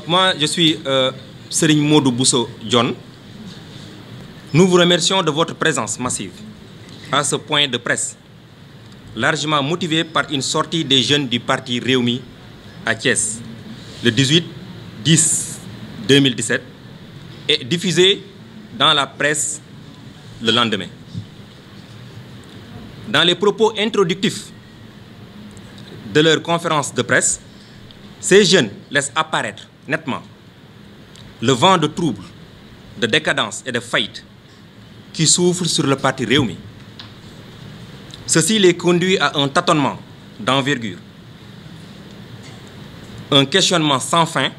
moi, je suis Serigne Modou Bousso John. Nous vous remercions de votre présence massive à ce point de presse, largement motivé par une sortie des jeunes du parti Rewmi à Thiès, le 18-10-2017, et diffusée dans la presse le lendemain. Dans les propos introductifs de leur conférence de presse, ces jeunes laissent apparaître nettement le vent de trouble, de décadence et de faillite qui souffle sur le parti Rewmi. Ceci les conduit à un tâtonnement d'envergure, un questionnement sans fin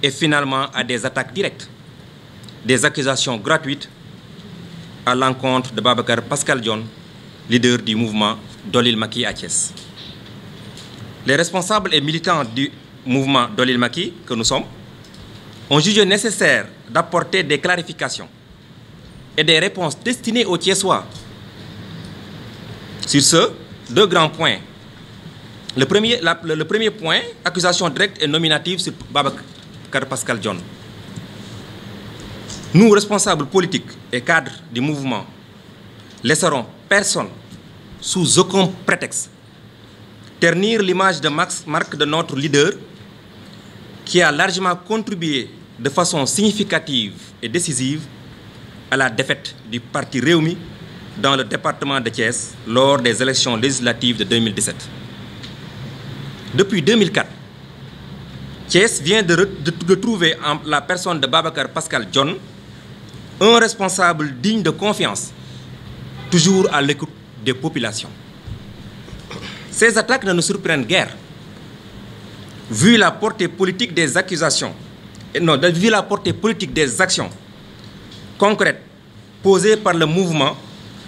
et finalement à des attaques directes, des accusations gratuites à l'encontre de Babacar Pascal Dione, leader du mouvement Dolil Macky à Thiès. Les responsables et militants du mouvement Dolil Macky que nous sommes ont jugé nécessaire d'apporter des clarifications et des réponses destinées aux Thiessois. Sur ce, deux grands points. Le premier point, accusation directe et nominative sur Babacar Pascal Dione. Nous, responsables politiques et cadres du mouvement, laisserons personne, sous aucun prétexte, ternir l'image de marque de notre leader qui a largement contribué de façon significative et décisive à la défaite du parti Rewmi dans le département de Thiès lors des élections législatives de 2017. Depuis 2004, Thiès vient de trouver en la personne de Babacar Pascal Dione un responsable digne de confiance, toujours à l'écoute des populations. Ces attaques ne nous surprennent guère, vu la portée politique des accusations, vu la portée politique des actions concrètes posées par le mouvement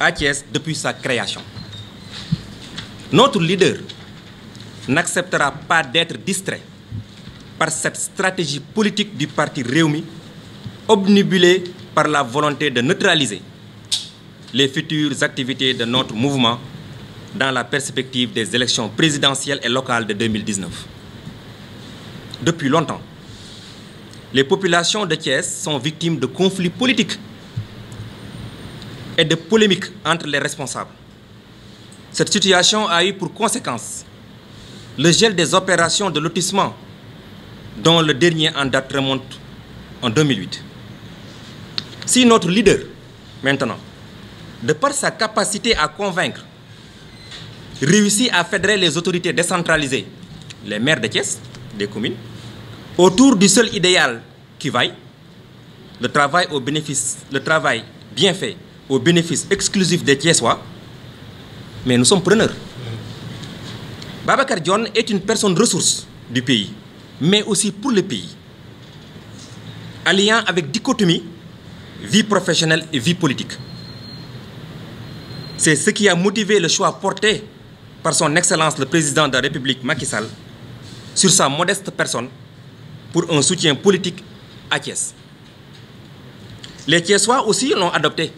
à Thiès depuis sa création. Notre leader n'acceptera pas d'être distrait par cette stratégie politique du parti Rewmi, obnubilée par la volonté de neutraliser les futures activités de notre mouvement dans la perspective des élections présidentielles et locales de 2019. Depuis longtemps, les populations de Thiès sont victimes de conflits politiques et de polémiques entre les responsables. Cette situation a eu pour conséquence le gel des opérations de lotissement, dont le dernier en date remonte en 2008. Si notre leader, maintenant, de par sa capacité à convaincre, réussit à fédérer les autorités décentralisées, les maires de Thiès, des communes, autour du seul idéal qui vaille, le travail bien fait au bénéfice exclusif des Thiessois, mais nous sommes preneurs. Babacar Dione est une personne ressource du pays, mais aussi pour le pays, alliant avec dichotomie vie professionnelle et vie politique. C'est ce qui a motivé le choix porté par son Excellence le Président de la République Macky Sall sur sa modeste personne pour un soutien politique à Thiès. Les Thiessois aussi l'ont adopté,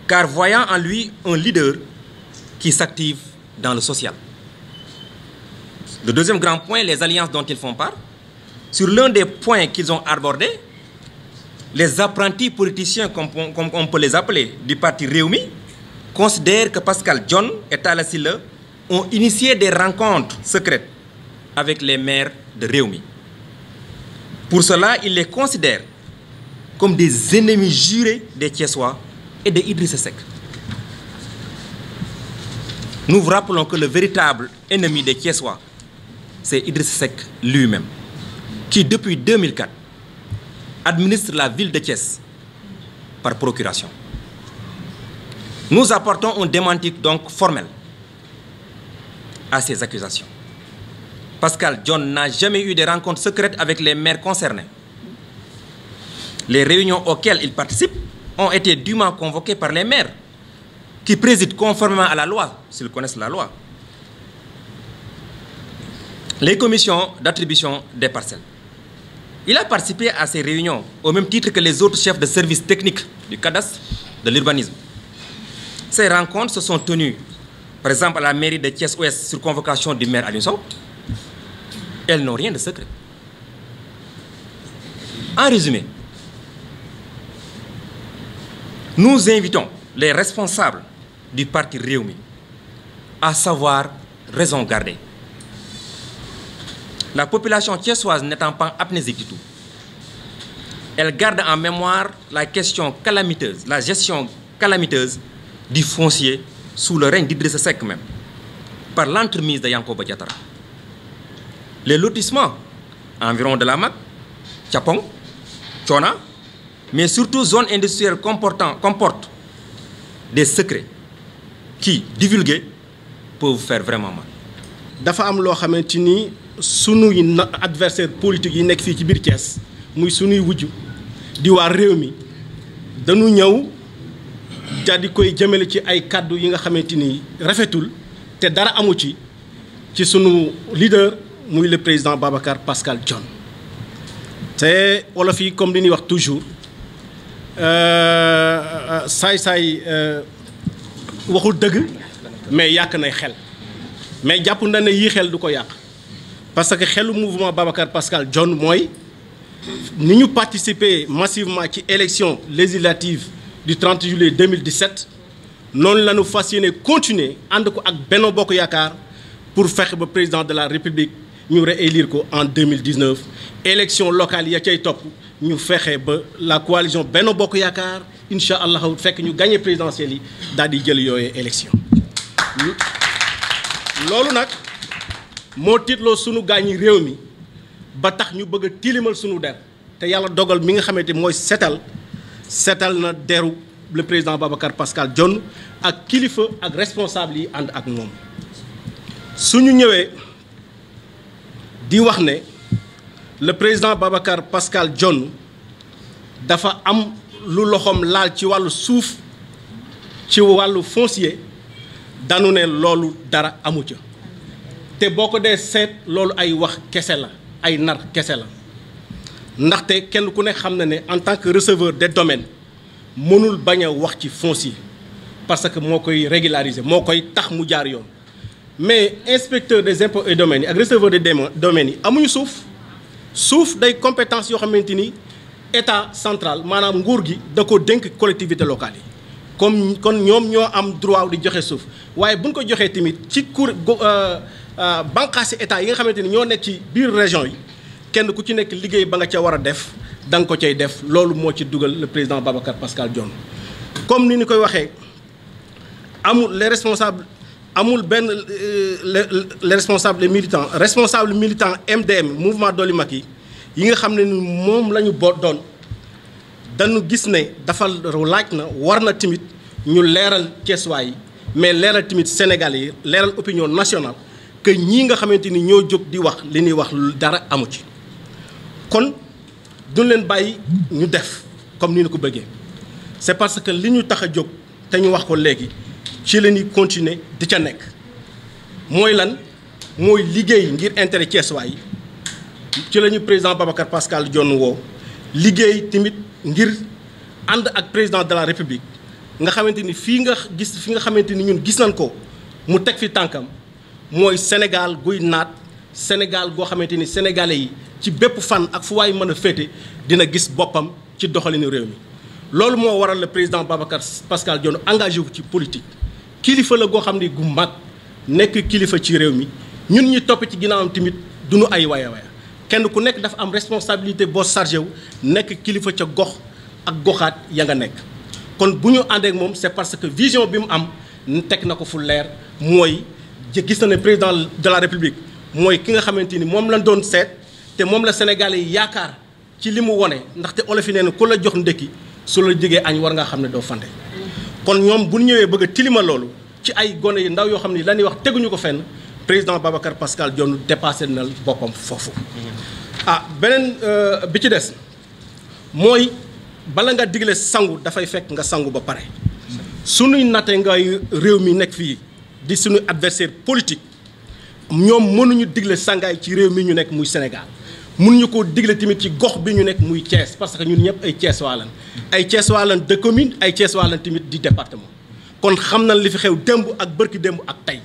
car voyant en lui un leader qui s'active dans le social. Le deuxième grand point, les alliances dont ils font part. Sur l'un des points qu'ils ont abordés, les apprentis politiciens, comme on peut les appeler, du parti Rewmi, considèrent que Pascal Dione et Talla Sylla ont initié des rencontres secrètes avec les maires de Rewmi. Pour cela, ils les considèrent comme des ennemis jurés des Thiessois et de Idrissa Seck. Nous vous rappelons que le véritable ennemi des Thiessois, c'est Idrissa Seck lui-même, qui depuis 2004 administre la ville de Thiès par procuration. Nous apportons un démenti donc formel à ces accusations. Pascal Dione n'a jamais eu des rencontres secrètes avec les maires concernés. Les réunions auxquelles il participe ont été dûment convoquées par les maires, qui président conformément à la loi, s'ils connaissent la loi, les commissions d'attribution des parcelles. Il a participé à ces réunions au même titre que les autres chefs de services techniques du cadastre, de l'urbanisme. Ces rencontres se sont tenues, par exemple, à la mairie de Thiès-Ouest sur convocation du maire Aliou Sow. Elles n'ont rien de secret. En résumé, nous invitons les responsables du parti Rewmi à savoir raison garder. La population thiessoise n'étant pas amnésique du tout, elle garde en mémoire la question calamiteuse, la gestion calamiteuse du foncier sous le règne d'Idrissa Seck même, par l'entremise de Yankoba Diattara. Les lotissements environ de la MAC, Thiapong, Thiona, mais surtout zones industrielles comportent des secrets qui, divulgués, peuvent faire vraiment mal. dafa am loo xamante ni sunuy adversaire politique yi nekk fii ci biir Thiès muy sunuy wujju di waa Rewmi dañu ñëw di koy jëmale ci ay kàddu yi nga xamante ni rafetul te dara amu ci sunu leader muy le président Babacar Pascal Dione. te wolof yi comme li ñuy wax toujours saay-saay waxul dëgg mais yàq nay xel mais jàpp na ne yii xel du ko yàq parce que xelu mouvement Babacar Pascal Dione mooy ni ñu participer massivement ci élection législative du 30 juillet 2017 noonu la ñu fas yéene continuer ànd ko ak Benno Bokk Yaakaar pour fexe ba président de la République ñu réélire ko en 2019 élection locale ya cay topp ñu fexe ba la coalition Benno Bokk Yaakaar incha allah fekk ñu gagné présidentielle yi daal di jël yooyee élection loolu nag moo tiitloo sunu gaañi réew mi ba tax ñu bëgg a tilimal sunu der te yàlla dogal mi nga xamante mooy setal na deru le président Babacar Pascal Dione ak kilifa ak responsable yi ànd ak moom suñu ñëwee di wax ne le président Babacar Pascal Dione dafa am lu loxoom laal ci wàllu suuf ci wàllu foncier danu ne loolu dara amu ca te boo ko dee seet loolu ay wax kese la ay nar kese la ndaxte kenn ku ne xam na ne en tant que receveur des domaines mënul bañ a wax ci foncier parce que moo koy régulariser moo koy tax mu jaar yoon mais inspecteur des impôts et domaines yi ak receveur des domaines yi amuñu suuf day compétence yoo xamante ni état central maanaam nguur gi da ko dénk collectivité locale yi comme kon ñoom ñoo am droit di joxe suuf waaye buñ ko joxee tamit ci bànqaasi état yi nga xamante ni ñoo nekk ci biir région yi kenn ku ci nekk liggéey ba nga ca war a def da nga ko cay def loolu moo ci dugal le président Babacar Pascal Dione. comme ni ñu koy waxee amul les responsables amul benn les responsables les militants responsable militant MDM mouvement Dolli Macky yi nga xam ne ni moom la ñu doon dañu gis ne dafa laaj na war na tamit ñu leeral Thiessois yi mais leeral tamit Sénégalais yi leeral opinion nationale que ñii nga xamante ni ñoo jóg di wax li ñuy wax dara amu ci kon duñ leen bàyyi ñu def comme ni ñu ko bëggee c'est parce que li ñu tax a jóg te ñu wax ko léegi ci la ñuy continuer di ca nekk mooy lan mooy liggéey ngir intérêt Thiessois yi ci la ñu président Babacar Pascal Dione woo liggéey tamit ngir ànd ak président de la République nga xamante ni fi nga xamante ni ñun gis nañ ko mu teg fi tànkam mooy Sénégal guy naat Sénégal goo xamante ni sénégalais yi ci bépp fan ak fu waay mën a féete dina gis boppam ci doxalinu réew mi. loolu moo waral le président Babacar Pascal Dione engagé wu ci politique kilifa la goo xam ni gu mag nekk kilifa ci réew mi ñun ñi topp ci ginnaawam tamit duñu ay waya kenn ku nekk dafa am responsabilité boo chargé wu nekk kilifa ca gox ak goxaat ya nga nekk. kon bu ñu àndee ak moom c'est parce que vision bi mu am teg na ko fu leer mooy gis na ne président de la République mooy ki nga xamante ni moom lañ doon seet te moom la Sénégalais yi yaakaar ci li mu wone ndaxte olof yi nee na ku la jox ndekki su la jegee añ war ngaa xam ne doo fande. kon ñoom bu ñu ñëwee bëgg a tilima loolu ci ay gone yu ndaw yoo xam ni la ñuy wax teguñu ko fenn président Babacar Pascal Dione dépassé na boppam foofu. beneen bi ci des mooy bala nga digle sangu dafay fekk nga sangu ba pare sunuy natte ngay réew mi nekk fii di suñu adversaire politique ñoom mënuñu digle sangaay ci réew mi ñu nekk muy Sénégal mënuñu koo digle tamit ci gox bi ñu nekk muy Thiès parce que ñun ñëpp ay Thiessois lañ ay Thiessois lañ de commune ay Thiessois lañ tamit di département kon xam nañ li fi xew démb ak bërki démb ak tey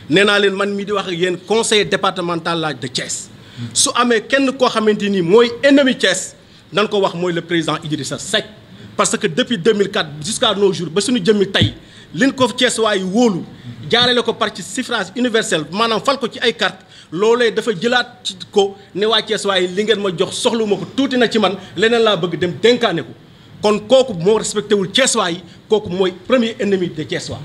nee naa leen man mii di wax ak yéen conseiller départemental la de Thiès su amee kenn koo xamante ni mooy ennemi Thiès nan ko wax mooy le président Idrissa Seck parce que depuis 2004 jusqu'à nos jours ba suñu jëmmi tey liñ ko Thiès waay wóolu jaarale ko par ci suffrage universel maanaam fal ko ci ay carte loolee dafa jëlaat ci ko ne waa Thiès waay li ngeen ma jox soxlu ma ko tuuti na ci man leneen laa bëgg dem dénkaane ko kon kooku moo respecté wul Thiès waay kooku mooy premier ennemi de Thiès waay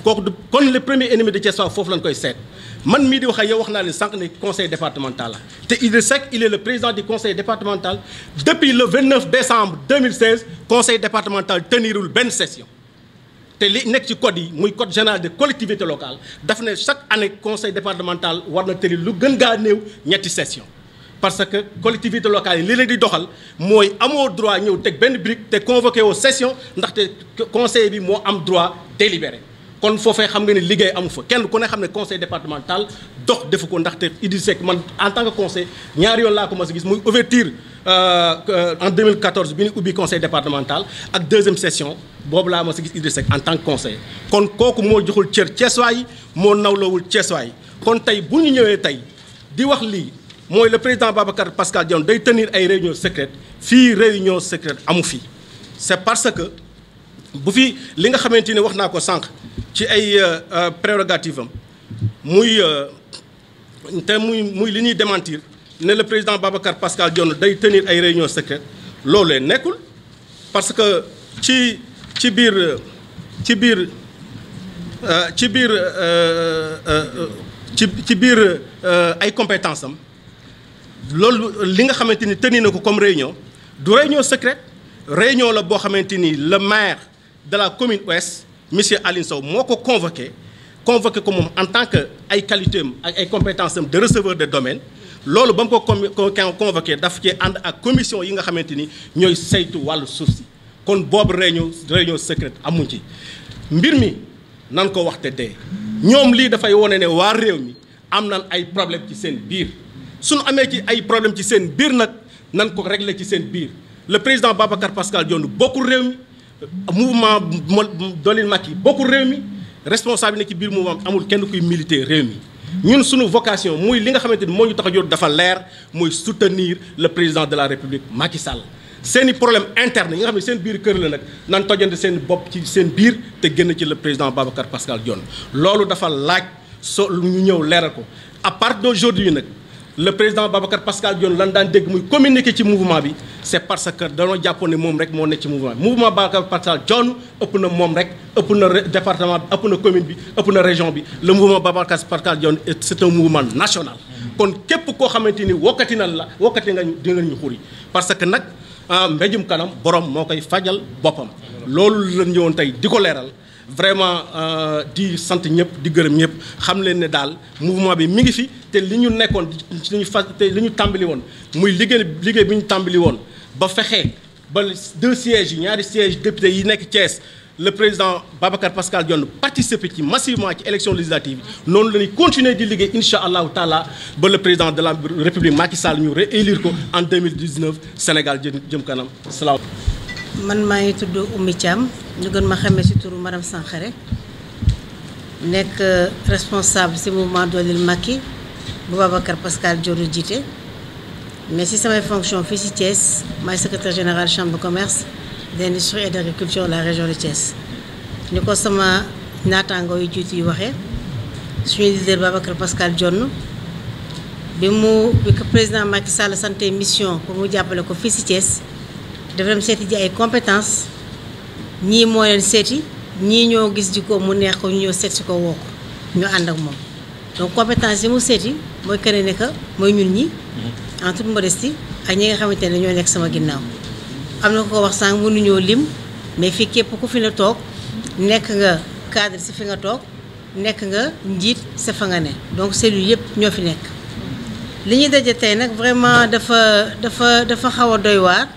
kooku du kon le premier ennemi de Thiès waay foofu lañ koy seet man mii di wax ak yow wax naa leen sànq ne conseil départemental la te Idrissa Seck il est le président du conseil départemental depuis le 29 décembre 2016 conseil départemental tenirul benn session te li nekk ci code yi muy code général des collectivités locales daf ne chaque année conseil départemental war na tenir lu gën gaa néew ñetti session parce que collectivités locales yi li leen di doxal mooy amoo droit ñëw teg benn brique te convoqué woo session ndaxte conseil bi moo am droit délibéré kon foofee xam nga ne liggéey amu fa kenn ku ne xam ne conseil départemental dox defu ko ndaxte Idrissa Seck man en tant que conseil ñaari yoon laa ko mas a gis muy ouverture en 2014 bi ñu ubbi conseil départemental ak deuxième session boobu laa mas a gis Idrissa Seck en tant que conseil kon kooku moo joxul cër Thiessois yi moo nawlawul Thiessois yi kon tey bu ñu ñëwee tey di wax lii mooy le président Babacar Pascal Dione day tenir ay réunion secrète fii réunion secrète amu fi c'est parce que bu fi li nga xamante ni wax naa ko sànq ci ay prérogatives am muy li ñuy démentir ne le président Babacar Pascal Dione day tenir ay réunion secrète loolee nekkul parce que ci biir ay compétences am loolu li nga xamante ni tenir na ko comme réunion du réunion secrète réunion la boo xamante ni le maire de la commune ouest monsieur Aline Sow moo ko convoqué ko moom en tant que ay qualité am ak ay compétences am de receveur de domaine loolu ba mu ko convoqué daf cee ànd ak commission yi nga xamante ni ñooy saytu wàllu suuf si kon boobu réunion secrète amuñ ci mbir mi nan ko waxte dee ñoom lii dafay wone ne waa réew mi am nan ay problème ci seen biir suñu amee ci ay problème ci seen biir nag nan ko régler ci seen biir le président Babacar Pascal Dione bokkul réew mi mouvement Dolil Macky bokkul réew mi responsable ne ci biir mouvement amul kenn kuy militer réew mi ñun suñu vocation muy li nga xamante ni moo ñu tax a jóg dafa leer muy soutenir le président de la république Macky Sall seeni problème interne yi nga xam ne seen biir kër la nag nan tojante seen bopp ci seen biir te génn ci le président Babacar Pascal Dione loolu dafa laaj ñu ñëw leeral ko à partir d'aujourd'hui nag le président Babacar Pascal Dione lan daan dégg muy communiquer ci mouvement bi c'est parce que dañoo jàppoon ne moom rek moo nekk ci mouvement bi mouvement Babacar Pascal Dione ëpp na moom rek ëpp na département bi ëpp na commune bi ëpp na région bi le mouvement Babacar Pascal Dione c'est un mouvement national kon képp koo xamante ni wokkati nga di nga ñu xuri parce que nag mbéjum kanam borom moo koy fajal boppam loolu la ñëwoon tey di ko leeral vraiment di sant ñëpp di gërëm ñëpp xam leen ne daal mouvement bi mi ngi fi te li ñu nekkoon li ñu tàmbali woon muy liggéey bi ñu tàmbali woon ba fexe ba 2 sièges yi ñaari sièges députés yi nekk Thiès le président Babacar Pascal Dione participer ci massivement ci élection législative yi noonu la ñuy continuer di liggéey incha allahu taala ba le président de la république Macky Sall ñu réélire ko en 2019 Sénégal jëm kanam salaam. man maa ngi tudd Oumy Thiam ñu gën ma xamee ci turu madame Sankhare nekk responsable ci mouvement Dolil Macky bu Babacar Pascal Dione jiite mais ci samay fonction fii ci Thiès maay secrétaire général chambre de commerce d'industrie et d'agriculture de la région de Thiès. ni ko sama naataangoo yu jiitu yi waxee suñu leader Babacar Pascal Dione bi ko président Macky Sall santé mission pour mu jàppale ko fii ci Thiès dafa dem seeti ji ay compétences ñii moo leen seeti ñii ñoo gis ji ko mu neex ko ñu ñëw seet si ko woo ko ñu ànd ak moom donc compétence yi mu seeti mooy keneen ne que mooy ñun ñi en toute modestie ak ñi nga xamante ne ñoo nekk sama ginnaaw am na ko wax sànq mënuñoo lim mais fii képp ku fi la toog nekk nga cadre si fi nga toog nekk nga njiit sa fa nga ne donc cellules yëpp ñoo fi nekk li ñuy daje tey nag vraiment dafa xaw a doy waar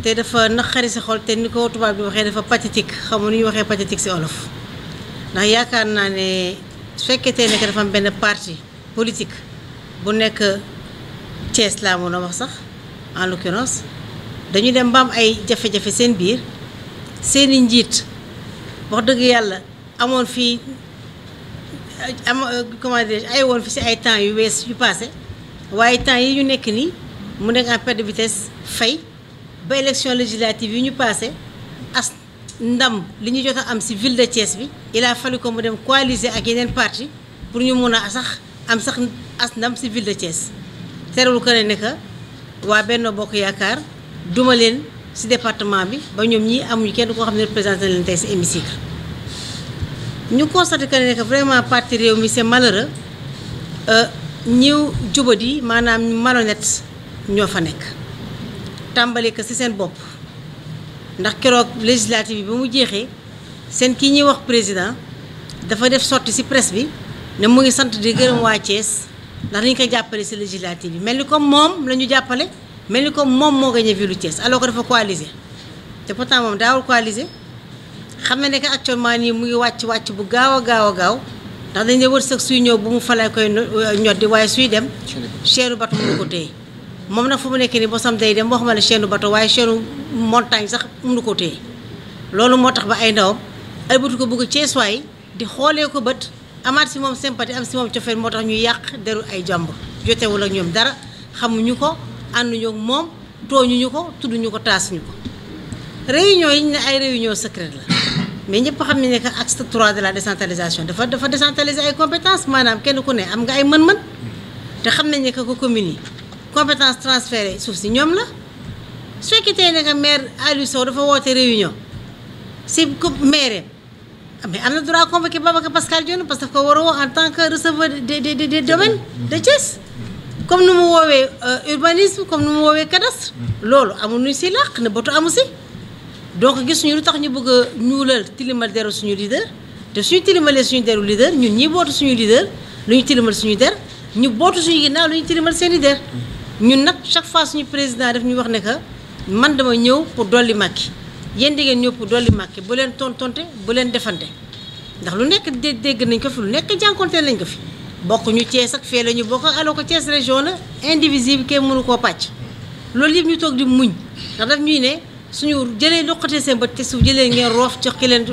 te dafa naqari sa xol te ni ko tubaab bi waxee dafa pathétique xam nu ñuy waxee pathétique si olof ndax yaakaar naa ne su fekkee tey nekk dafa am benn parti politique bu nekk Thiès laa mën a wax sax en l'occurrence dañu dem ba am ay jafe-jafe seen biir seeni njiit wax dëgg yàlla amoon fii comment dire ay woon fi si ay temps yu passé waaye temps yi ñu nekk nii mu nekk en perte de vitesse fay ba élection législative yi ñu passé as ndam li ñu jot a am ci ville de Thiès bi il a fallu que mu dem coaliser ak yeneen parti pour ñu mun a am sax as ndam ci ville de Thiès terewul ko ne que waa Benno Bokk Yaakaar duma leen ci département bi ba ñoom ñii amuñu kenn koo xam ne représenté leen tey ci hémicycle. ñu constaté que vraiment parti Rewmi c'est malheureux ñiw jubadi maanaam malhonnête ñoo fa nekk tàmbali ko ci seen bopp ndax keroog législative bi ba mu jeexee seen kii ñuy wax président dafa def sortie ci presse bi ne mu ngi sant di gërëm waa Thiès ndax dañu koy jàppale ci législative bi mel ni comme moom la ñu jàppale mel ni comme moom moo gagné ville Thiès alors que dafa coaliser te pourtant moom daawul coaliser xam na ne que actuellement nii mu ngi wàcc bu gaaw a gaaw ndax dañ ne wërsëg suy ñëw bu mu falee koy ñoddi waaye suy dem chaîne bateau mënu ko téye moom nag fu mu nekk nii bosam day dem waxuma la chaîne bateau waaye chaîne montagne sax mënu ko téye loolu moo tax ba ay ndawam albatu ko bëgg Thiès waay di xoolee ko bët amaat si moom sympathie am si moom cofeel moo tax ñuy yàq deru ay jàmbur jotewul ak ñoom dara xamuñu ko ànduñu ak moom tooñuñu ko tudduñu ko taasuñu ko réunion yi ñu ne ay réunion secrète la mais ñëpp xam ne que acte 3 de la décentralisation dafa décentraliser ay compétences maanaam kenn ku ne am nga ay mën-mën te xam nañ ne que ko commune yi compétence transférée suuf si ñoom la su fekkee tey ne que maire Aliou Sow dafa woote réunion si maire mais am na droit convoquer Babacar Pascal Dione parce que daf ko war a woo en tant que receveur des domaines de Thiès comme nu mu woowee urbanisme comme nu mu woowee cadastre loolu amul nuñ si làq ne batu amu si donc gisuñu lu tax ñu bëgg a ñuulal tilimal deru suñu leader te suñu tilimalee suñu deru leader ñun ñii bootu suñu leader lu ñu tilimal suñu der ñu bootu suñu ginnaaw lu ñu tilimal seen i der ñun nag chaque fois suñu président daf ñu wax ne que man dama ñëw pour dolli Macky yéen di ngeen ñëw pour dolli Macky bu leen tontonte bu leen defante ndax lu nekk dégg nañ ko fi lu nekk jànkonteel nañ ko fi bokk ñu Thiès ak fee la ñu bokk alors que Thiès région la indivisible kenn mënu koo pàcc loolu yëpp ñu toog di muñ ndax daf ñuy ne suñu jëlee loqatee seen bët te su jëlee ngeen roof jox ki leen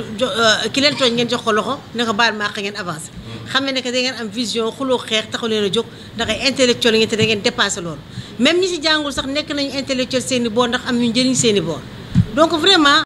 tooñ ngeen jox ko loxo ne ko baal maa ngeen avancé xam ne que da ngeen am vision xuloo xeex taxu leen a jóg ndax ay intellectuel ngeen te da ngeen dépassé loolu même ñi si jàngul sax nekk nañu intellectuel seen i boor ndax am ñu njëriñ seen i boor donc vraiment